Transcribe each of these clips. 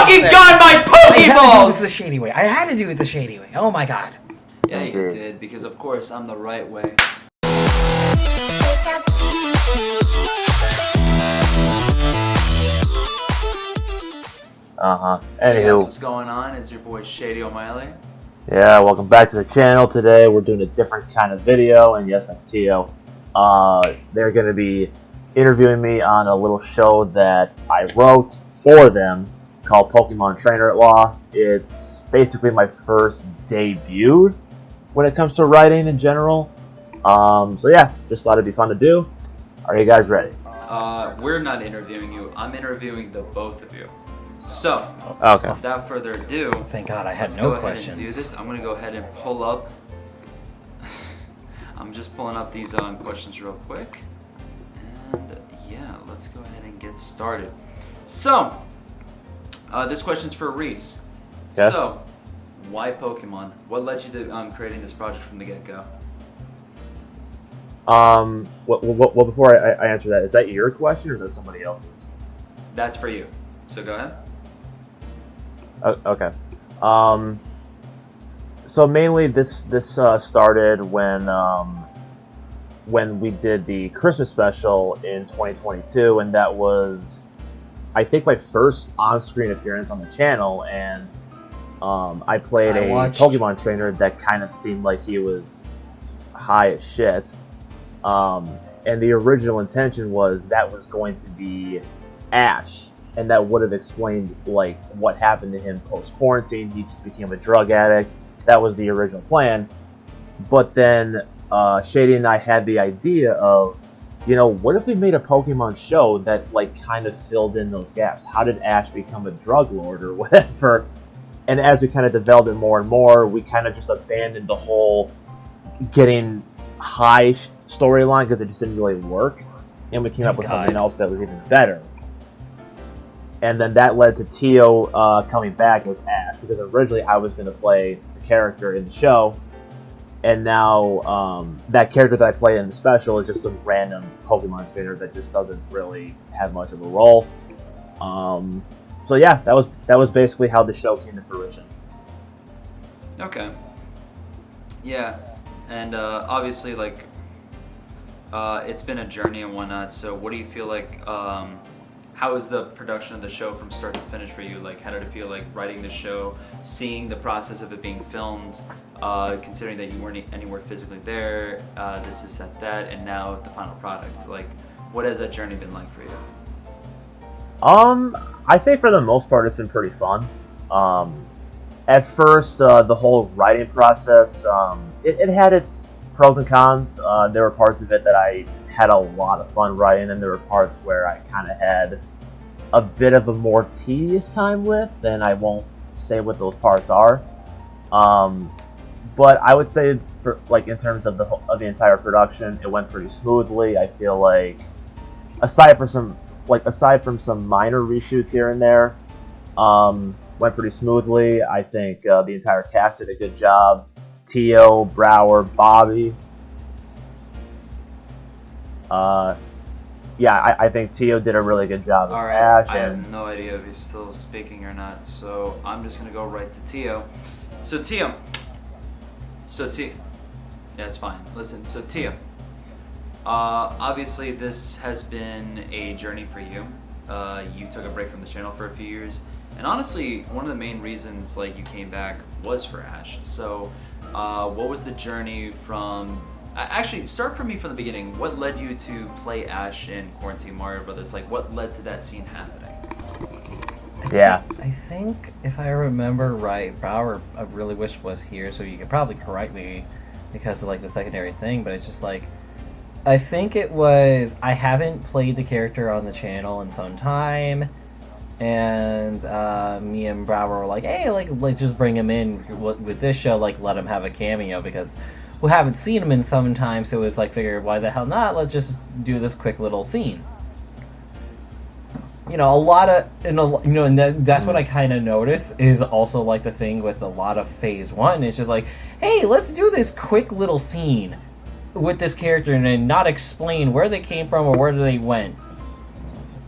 fucking got my Pokeballs! The shady way. I had to do it the shady way. Oh my god. Yeah, you did, because of course I'm the right way. Anywho, Hey guys, what's going on? It's your boy Shady O'Malley. yeah, welcome back to the channel. Today we're doing a different kind of video, and yes, that's Tio. They're going to be interviewing me on a little show that I wrote for them called Pokemon Trainer at Law. It's basically my first debut when it comes to writing in general. So yeah, just thought it'd be fun to do. Are you guys ready? We're not interviewing you. I'm interviewing the both of you. So, Okay. without further ado, Thank god I had let's no go ahead questions. and do this. I'm going to go ahead and pull up. I'm just pulling up these questions real quick. And yeah, let's go ahead and get started. So, this question's for Reese. Okay. So, why Pokemon? What led you to creating this project from the get-go? Well, before I answer that, is that your question or is that somebody else's? That's for you. So go ahead. Okay. So mainly this started when we did the Christmas special in 2022, and that was, I think, my first on-screen appearance on the channel, and I played a Pokemon trainer that kind of seemed like he was high as shit. And the original intention was that was going to be Ash, and that would have explained like what happened to him post-quarantine. He just became a drug addict. That was the original plan. But then Shady and I had the idea of, you know, what if we made a Pokemon show that like kind of filled in those gaps? How did Ash become a drug lord or whatever? And as we kind of developed it more and more, we kind of just abandoned the whole getting high storyline because it just didn't really work. And we came up with something else that was even better. And then that led to Tio coming back as Ash, because originally I was going to play the character in the show, and now that character that I play in the special is just some random Pokemon trainer that just doesn't really have much of a role. So yeah, that was basically how the show came to fruition. Okay. Yeah, and obviously, like, it's been a journey and whatnot. So, what do you feel like? How was the production of the show from start to finish for you? Like, how did it feel like writing the show, seeing the process of it being filmed, considering that you weren't anywhere physically there, this is that, and now the final product? Like, what has that journey been like for you? I think for the most part it's been pretty fun. At first, the whole writing process, it had its pros and cons. There were parts of it that I had a lot of fun writing, and there were parts where I kind of had a bit of a more tedious time with, and I won't say what those parts are. But I would say, for, like, in terms of the entire production, it went pretty smoothly. I feel like, aside from some minor reshoots here and there, went pretty smoothly. I think the entire cast did a good job. Tio, Brower, Bobby. Yeah, I think Tio did a really good job as Ash. I have no idea if he's still speaking or not, so I'm just gonna go right to Tio. Tio. Yeah, it's fine. Listen, Tio. Obviously, this has been a journey for you. You took a break from the channel for a few years, and honestly, one of the main reasons like you came back was for Ash. So, what was the journey from? Actually, start from me from the beginning. What led you to play Ash in Quarantine Mario Brothers? Like, what led to that scene happening? Yeah. I think, if I remember right, Brower, I really wish was here, so you could probably correct me because of, like, the secondary thing, but it's just, like, I think it was, I haven't played the character on the channel in some time, and me and Brower were like, hey, like, let's just bring him in with this show, like, let him have a cameo, because we haven't seen him in some time, so it's like, figured, why the hell not? Let's just do this quick little scene. You know, and that's what I kind of notice is also like the thing with a lot of Phase 1. It's just like, hey, let's do this quick little scene with this character and then not explain where they came from or where they went.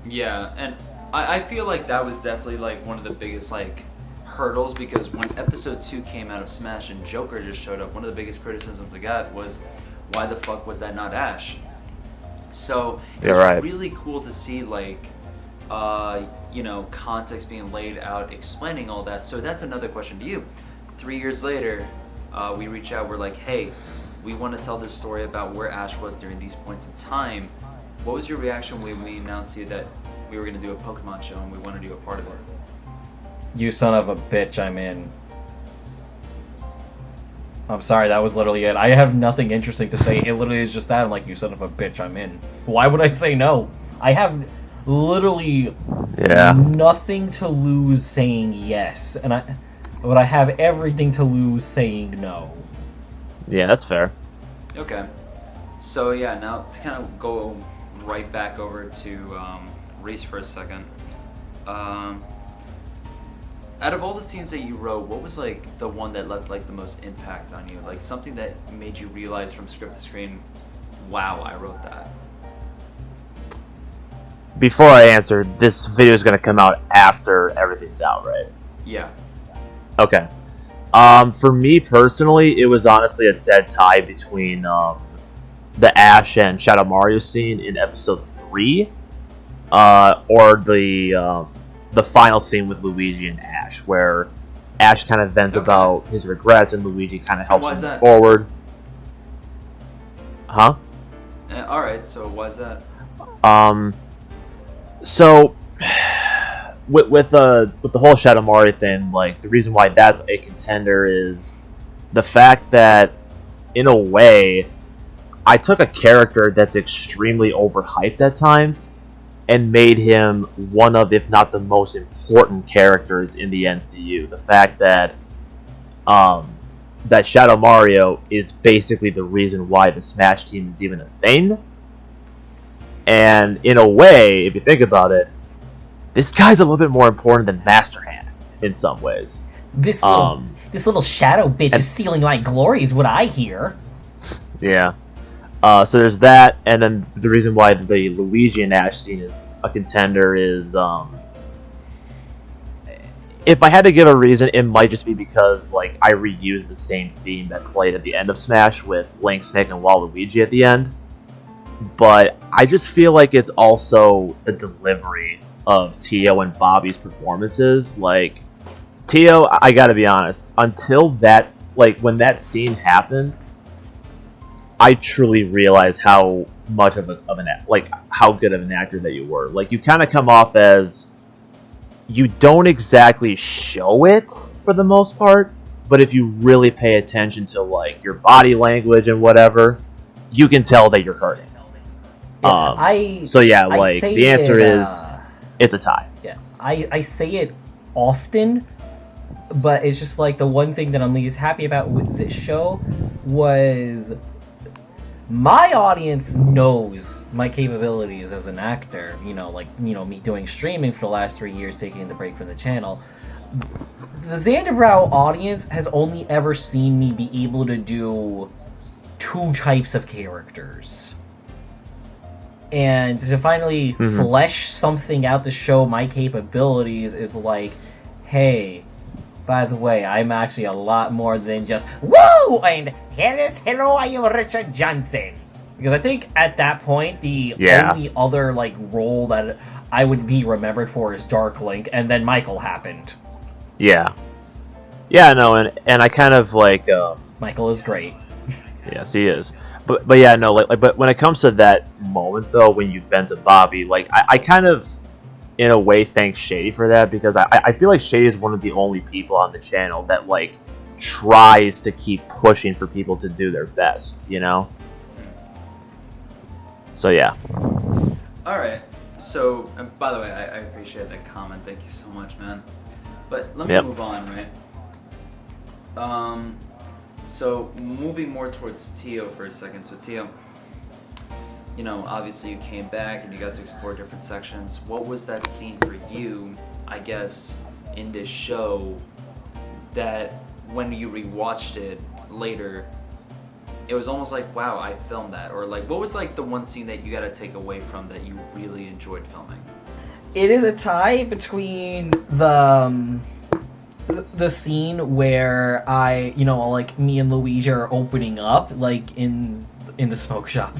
Yeah, and I feel like that was definitely like one of the biggest like hurdles, because when episode 2 came out of Smash and Joker just showed up, one of the biggest criticisms we got was, why the fuck was that not Ash? So it was really cool to see like context being laid out explaining all that. So that's another question to you. 3 years later, we reach out, we're like, hey, we want to tell this story about where Ash was during these points in time. What was your reaction when we announced to you that we were going to do a Pokemon show and we wanted you a part of it? You son of a bitch, I'm in. I'm sorry, that was literally it. I have nothing interesting to say. It literally is just that. I'm like, you son of a bitch, I'm in. Why would I say no? I have literally nothing to lose saying yes, but I have everything to lose saying no. Yeah, that's fair. Okay. So yeah, now to kind of go right back over to Reese for a second. Out of all the scenes that you wrote, what was like the one that left like the most impact on you? Like something that made you realize from script to screen, wow, I wrote that. Before I answer, this video is going to come out after everything's out, right? Yeah. Okay. For me personally, it was honestly a dead tie between the Ash and Shadow Mario scene in episode 3, or the final scene with Luigi and Ash, where Ash kind of vents about his regrets and Luigi kind of helps him move forward. Huh? Alright, so why's that? So with the whole Shadow Mario thing, like the reason why that's a contender is the fact that, in a way, I took a character that's extremely overhyped at times and made him one of, if not the most important characters in the NCU. The fact that that Shadow Mario is basically the reason why the Smash team is even a thing. And in a way, if you think about it, this guy's a little bit more important than Master Hand in some ways. This little shadow bitch is stealing my glory, is what I hear. Yeah. So there's that, and then the reason why the Luigi and Ash scene is a contender is, if I had to give a reason, it might just be because like I reused the same theme that played at the end of Smash with Link, Snake, and Waluigi at the end. But I just feel like it's also the delivery of Tio and Bobby's performances. Like, Tio, I gotta be honest, until that, like, when that scene happened, I truly realized how much of how good of an actor that you were. Like, you kind of come off as, you don't exactly show it for the most part, but if you really pay attention to, like, your body language and whatever, you can tell that you're hurting. Yeah, so yeah, like, the answer is, it's a tie. Yeah, I say it often, but it's just like the one thing that I'm least happy about with this show was my audience knows my capabilities as an actor. Me doing streaming for the last 3 years, taking the break from the channel. The Xanderbrow audience has only ever seen me be able to do 2 types of characters. And to finally flesh something out to show my capabilities is like, hey, by the way, I'm actually a lot more than just, woo! And hello, I am Richard Johnson. Because I think at that point, the only other, like, role that I would be remembered for is Dark Link, and then Michael happened. Yeah. Yeah, no, and I kind of, like, Michael is great. Yes, he is. But yeah, no, like, but when it comes to that moment, though, when you vent to Bobby, like, I kind of, in a way, thank Shady for that, because I feel like Shady is one of the only people on the channel that, like, tries to keep pushing for people to do their best, you know? So, yeah. Alright, so, by the way, I appreciate that comment, thank you so much, man. But let me move on, right? So, moving more towards Tio for a second. So, Tio, obviously you came back and you got to explore different sections. What was that scene for you, I guess, in this show that when you rewatched it later, it was almost like, wow, I filmed that? Or, like, what was, like, the one scene that you got to take away from that you really enjoyed filming? It is a tie between the scene where like me and Luigi are opening up, like in the smoke shop.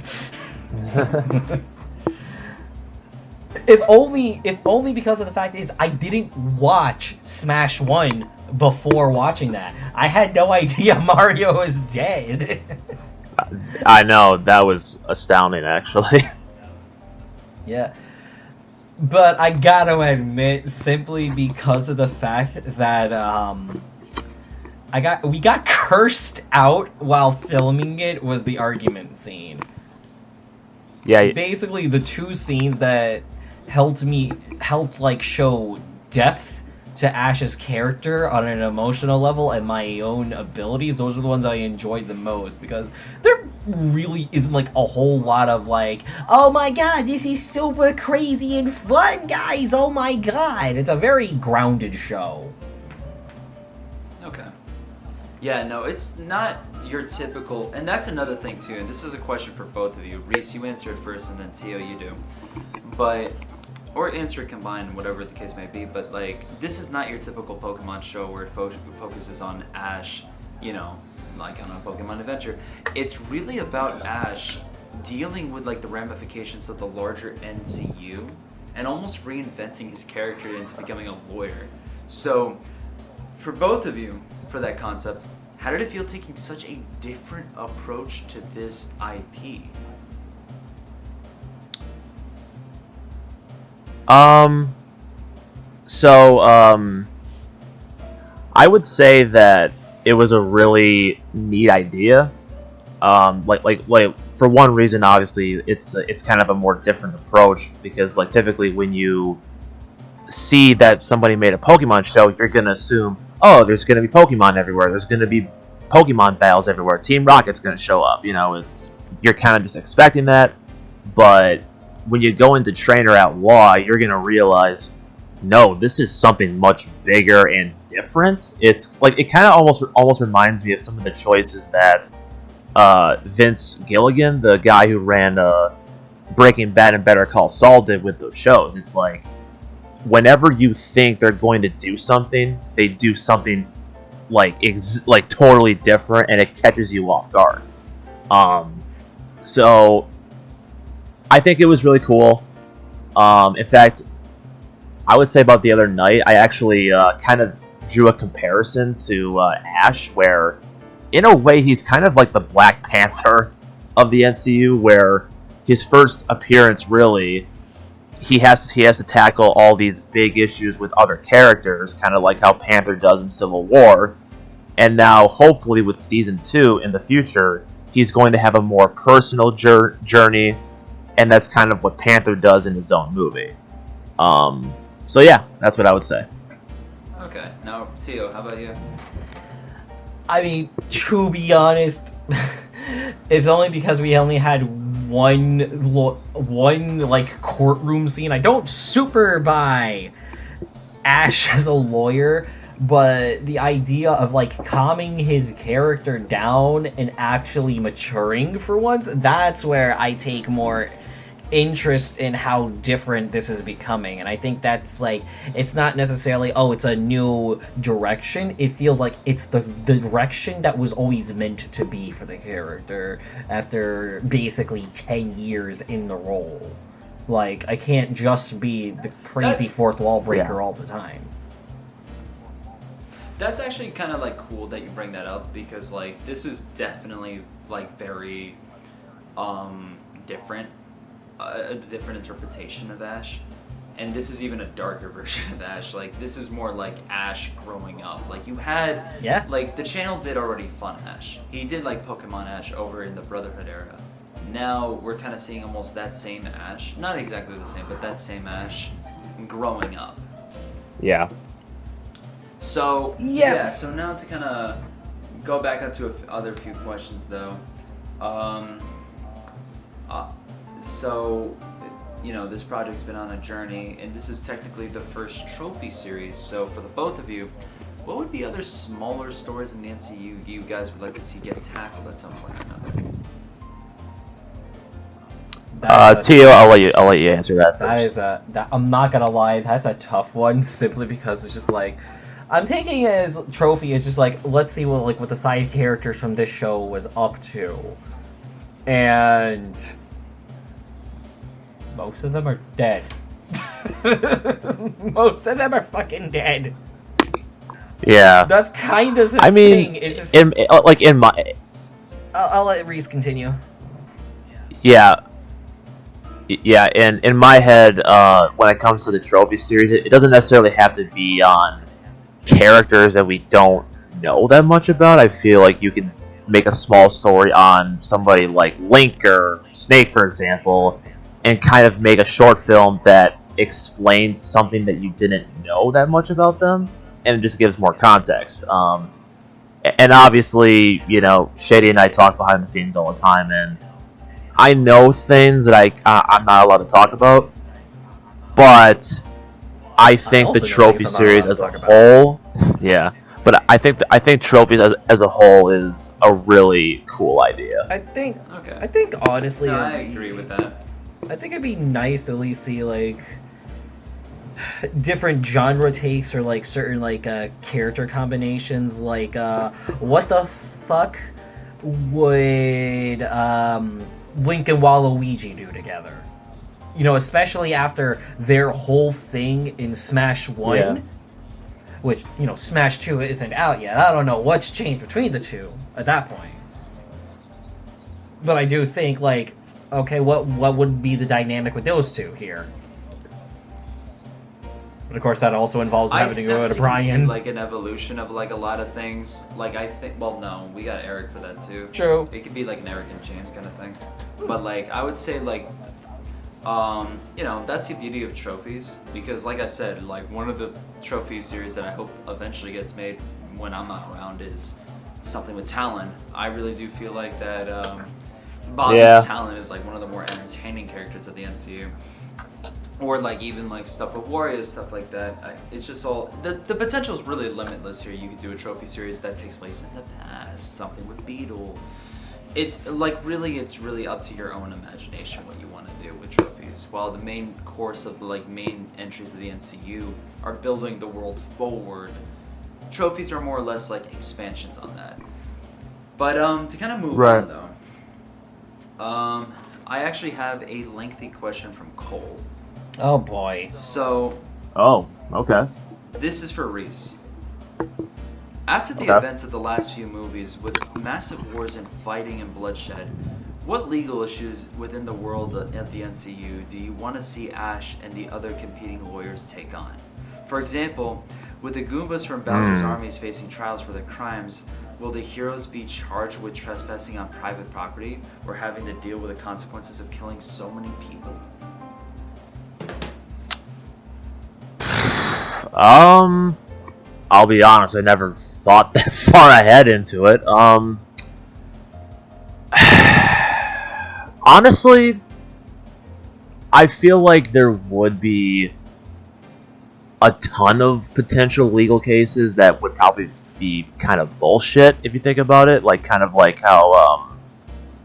If only because of the fact is I didn't watch Smash 1 before watching that. I had no idea Mario was dead. I know, that was astounding, actually. Yeah. But I gotta admit, simply because of the fact that we got cursed out while filming it was the argument scene. Yeah. Basically, the two scenes that helped like show depth to Ash's character on an emotional level and my own abilities, those are the ones I enjoyed the most, because there really isn't like a whole lot of like, oh my god, this is super crazy and fun, guys, oh my god. It's a very grounded show. Okay. Yeah, no, it's not your typical, and that's another thing too, and this is a question for both of you. Reese, you answer it first, and then Tio, you do. But or answer it combined, whatever the case may be, but like, this is not your typical Pokemon show where it focuses on Ash, you know, like on a Pokemon adventure. It's really about Ash dealing with like the ramifications of the larger NCU and almost reinventing his character into becoming a lawyer. So, for both of you, for that concept, how did it feel taking such a different approach to this IP? I would say that it was a really neat idea. Like for one reason, obviously, it's kind of a more different approach, because like typically when you see that somebody made a Pokemon show, you're gonna assume, oh, there's gonna be Pokemon everywhere. There's gonna be Pokemon battles everywhere. Team Rocket's gonna show up. You know, you're kind of just expecting that, but when you go into Trainer Outlaw, you're gonna realize, no, this is something much bigger and different. It's like, it kind of almost reminds me of some of the choices that Vince Gilligan, the guy who ran Breaking Bad and Better Call Saul, did with those shows. It's like, whenever you think they're going to do something, they do something like totally different, and it catches you off guard. So I think it was really cool. In fact, I would say about the other night, I actually kind of drew a comparison to Ash, where in a way he's kind of like the Black Panther of the NCU, where his first appearance, really, he has to tackle all these big issues with other characters, kind of like how Panther does in Civil War. And now, hopefully, with Season 2 in the future, he's going to have a more personal journey, and that's kind of what Panther does in his own movie. So yeah, that's what I would say. Okay, now Tio, how about you? I mean, to be honest, it's only because we only had one like courtroom scene. I don't super buy Ash as a lawyer, but the idea of like calming his character down and actually maturing for once, that's where I take more interest in how different this is becoming. And I think that's like, it's not necessarily, oh, it's a new direction. It feels like it's the direction that was always meant to be for the character after basically 10 years in the role. Like, I can't just be the crazy fourth wall breaker all the time. That's actually kind of like cool that you bring that up, because like, this is definitely like very different, a different interpretation of Ash, and this is even a darker version of Ash. Like, this is more like Ash growing up. Like, you had, like, the channel did already Fun Ash. He did like Pokemon Ash over in the Brotherhood era. Now we're kind of seeing almost that same Ash, not exactly the same, but that same Ash growing up. Yeah. So yeah. So now to kind of go back up to other few questions though. So, you know, this project's been on a journey, and this is technically the first trophy series. So for the both of you, what would be other smaller stories in the MCU you guys would like to see get tackled at some point or another? Tio, I'll let you answer that first. I'm not gonna lie, that's a tough one simply because it's just like I'm taking it as trophy. It's just like let's see what the side characters from this show was up to, and most of them are dead. Most of them are fucking dead. Yeah, that's kind of the thing. It's just in my. I'll let Reese continue. Yeah, and in my head, when it comes to the trophy series, it doesn't necessarily have to be on characters that we don't know that much about. I feel like you can make a small story on somebody like Link or Snake, for example, and kind of make a short film that explains something that you didn't know that much about them, and it just gives more context. And obviously, Shady and I talk behind the scenes all the time, and I know things that I'm not allowed to talk about, but I think the trophy series as a whole, but I think trophies as a whole is a really cool idea. I think honestly, I agree with that. I think it'd be nice to at least see different genre takes or certain character combinations. What the fuck would Link and Waluigi do together? Especially after their whole thing in Smash 1. Yeah. Which, Smash 2 isn't out yet. I don't know what's changed between the two at that point. But I do think, okay, what would be the dynamic with those two here? But of course, that also involves having to go to Brian. See, an evolution of a lot of things. I think. Well, no, we got Eric for that too. True. It could be an Eric and James kind of thing. But I would say that's the beauty of trophies, because like I said, one of the trophy series that I hope eventually gets made when I'm not around is something with Talon. I really do feel like that Bobby's Talon is one of the more entertaining characters of the NCU. Or even stuff with Warriors, stuff like that. It's just all the potential is really limitless here. You could do a trophy series that takes place in the past, something with Beetle. It's it's really up to your own imagination what you want to do with trophies. While the main course of the main entries of the NCU are building the world forward, trophies are more or less expansions on that. But to kind of move on though, I actually have a lengthy question from Cole. Oh boy. So. Oh, okay. This is for Reese. After the events of the last few movies, with massive wars and fighting and bloodshed, what legal issues within the world of the NCU do you want to see Ash and the other competing lawyers take on? For example, with the Goombas from Bowser's armies facing trials for their crimes, will the heroes be charged with trespassing on private property or having to deal with the consequences of killing so many people? I'll be honest, I never thought that far ahead into it. Honestly, I feel like there would be a ton of potential legal cases that would probably be kind of bullshit if you think about it. Kind of like how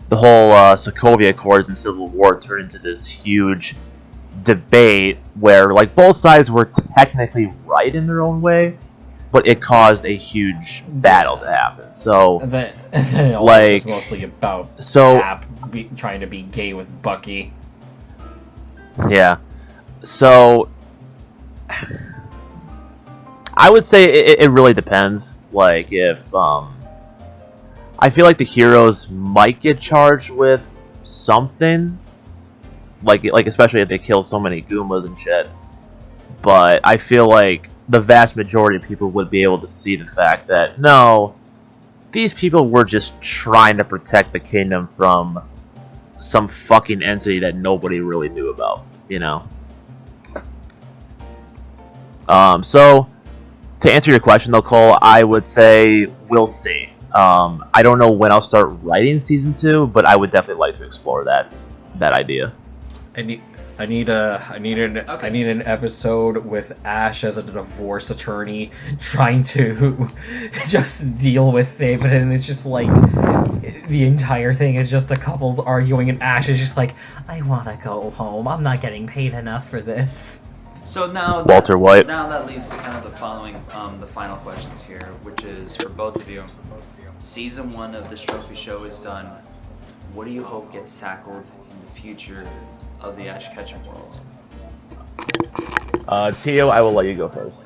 the whole Sokovia Accords and Civil War turned into this huge debate where both sides were technically right in their own way, but it caused a huge battle to happen. So and then it was mostly about Cap trying to be gay with Bucky. Yeah. So I would say it really depends. If I feel like the heroes might get charged with something. Especially if they kill so many Goombas and shit. But I feel like the vast majority of people would be able to see the fact that, no, these people were just trying to protect the kingdom from some fucking entity that nobody really knew about, So, to answer your question though, Cole, I would say we'll see. I don't know when I'll start writing Season 2, but I would definitely like to explore that idea. And I need an episode with Ash as a divorce attorney trying to just deal with it, but then it's just like the entire thing is just the couples arguing, and Ash is just like, I want to go home. I'm not getting paid enough for this. So now, Walter White. Now that leads to kind of the following, the final questions here, which is for both of you. Season 1 of this trophy show is done. What do you hope gets tackled in the future of the Ash Ketchum world? Tio, I will let you go first.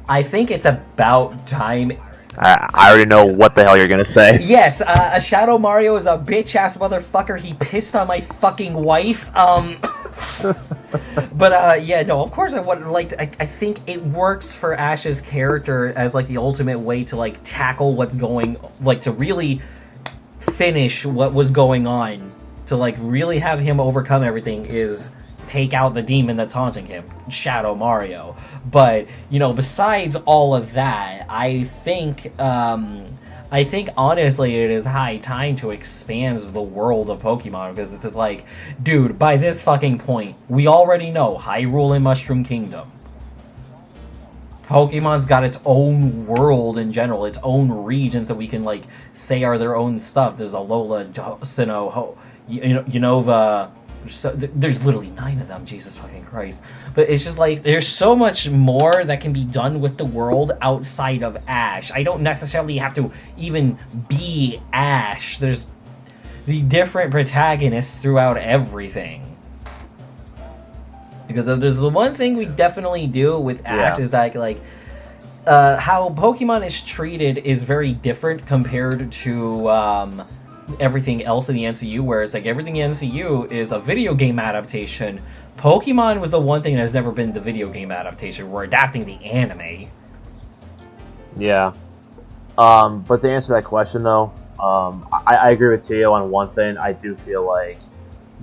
I think it's about time. I already know what the hell you're gonna say. Yes, Shadow Mario is a bitch-ass motherfucker. He pissed on my fucking wife. But yeah, no, of course I would like. I think it works for Ash's character as like the ultimate way to like tackle what's going, like to really finish what was going on, to like really have him overcome everything is take out the demon that's haunting him, Shadow Mario. But you know, besides all of that, I think honestly it is high time to expand the world of Pokemon, because it's just like, dude, by this fucking point, we already know Hyrule and Mushroom Kingdom. Pokemon's got its own world in general, its own regions that we can like say are their own stuff. There's Alola, Sinnoh, Unova. So, there's literally 9 of them, Jesus fucking Christ. But it's just like, there's so much more that can be done with the world outside of Ash. I don't necessarily have to even be Ash. There's the different protagonists throughout everything. Because there's the one thing we definitely do with Ash is that, like, how Pokemon is treated is very different compared to, everything else in the MCU, whereas like everything in the MCU is a video game adaptation. Pokemon was the one thing that has never been the video game adaptation. We're adapting the anime. Yeah. But to answer that question though, I agree with Tio on one thing. I do feel like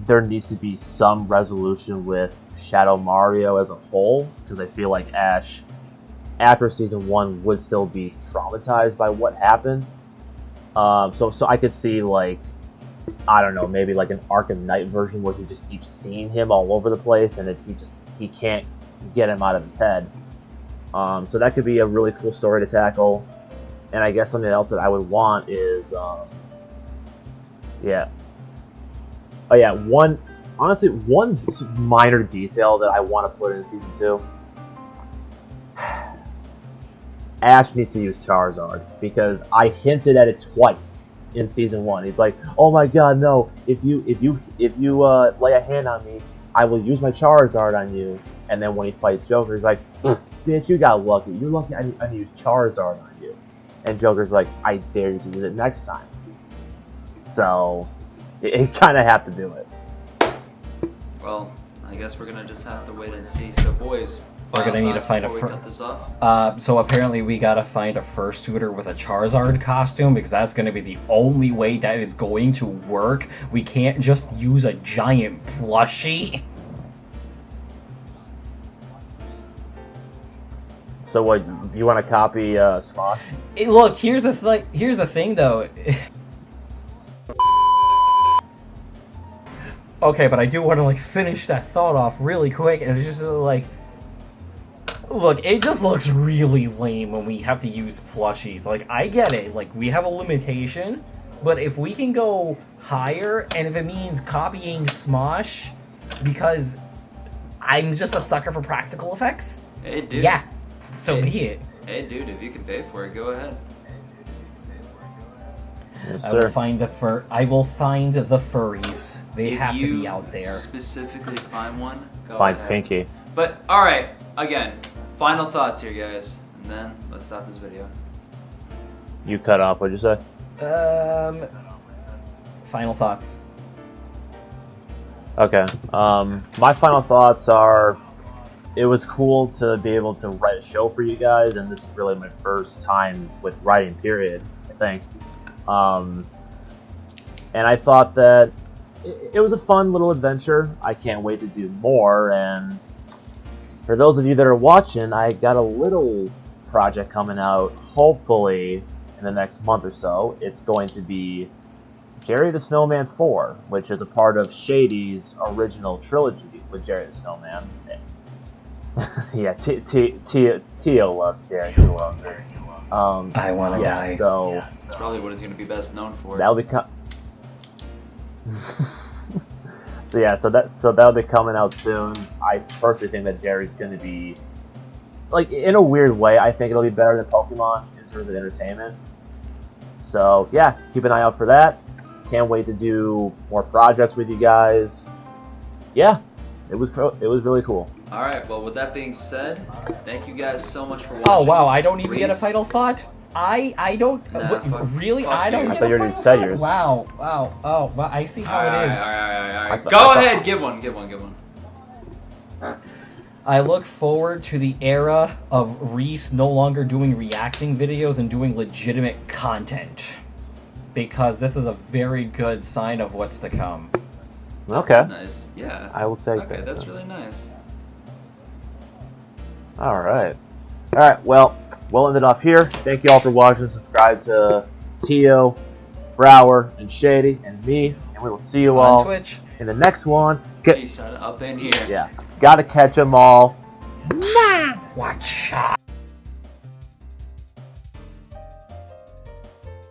there needs to be some resolution with Shadow Mario as a whole, because I feel like Ash, after Season 1, would still be traumatized by what happened. So I could see, like, I don't know, maybe like an Arkham Knight version where he just keeps seeing him all over the place, and he can't get him out of his head. So that could be a really cool story to tackle. And I guess something else that I would want is, one minor detail that I want to put in Season 2. Ash needs to use Charizard, because I hinted at it twice in Season 1. He's like, "Oh my God, no! If you lay a hand on me, I will use my Charizard on you." And then when he fights Joker, he's like, "Bitch, you got lucky. You're lucky I used Charizard on you." And Joker's like, "I dare you to use it next time." So it kind of have to do it. Well, I guess we're gonna just have to wait and see. So, boys, we're gonna need to find so apparently we gotta find a fursuiter with a Charizard costume, because that's gonna be the only way that is going to work. We can't just use a giant plushie. So what, you want to copy Smosh? Look, here's the thing though. Okay, but I do want to like finish that thought off really quick, and it's just like, look, it just looks really lame when we have to use plushies. Like, I get it, like, we have a limitation, but if we can go higher, and if it means copying Smosh, because I'm just a sucker for practical effects, hey, dude. Yeah, so be it. Hey, dude, if you can pay for it, go ahead. Yes, I will find the furries. They have to be out there. Specifically find one. Find Pinky. But all right, again, final thoughts here, guys, and then let's stop this video. You cut off. What'd you say? Final thoughts. Okay. My final thoughts are, it was cool to be able to write a show for you guys, and this is really my first time with writing, period, I think. And I thought that it was a fun little adventure. I can't wait to do more, and for those of you that are watching, I got a little project coming out, hopefully in the next month or so. It's going to be Jerry the Snowman 4, which is a part of Shady's original trilogy with Jerry the Snowman. Yeah, Tio loves Jerry. He loves it. I want to die. So That's probably what he's going to be best known for. that'll be so that'll be coming out soon. I personally think that Jerry's going to be, like, in a weird way, I think it'll be better than Pokemon in terms of entertainment. So yeah, keep an eye out for that. Can't wait to do more projects with you guys. Yeah, it was really cool. All right. Well, with that being said, thank you guys so much for watching. Oh wow, I don't even get a Reese. final thought. I don't Nah, what, fuck- really. fuck I you. don't. I Get thought a you final already said thought? yours. Wow. Oh, well, I see how All right, it is. all right. I thought- Go I thought- ahead. Give one. I look forward to the era of Reese no longer doing reacting videos and doing legitimate content, because this is a very good sign of what's to come. Okay, Nice. Yeah. I will take Okay, that. that's really nice. All right. Well, we'll end it off here. Thank you all for watching. Subscribe to Tio, Brower, and Shady, and me, and we will see you On all Twitch. in the next one. Peace out up in here. Yeah, gotta catch them all. Watch out.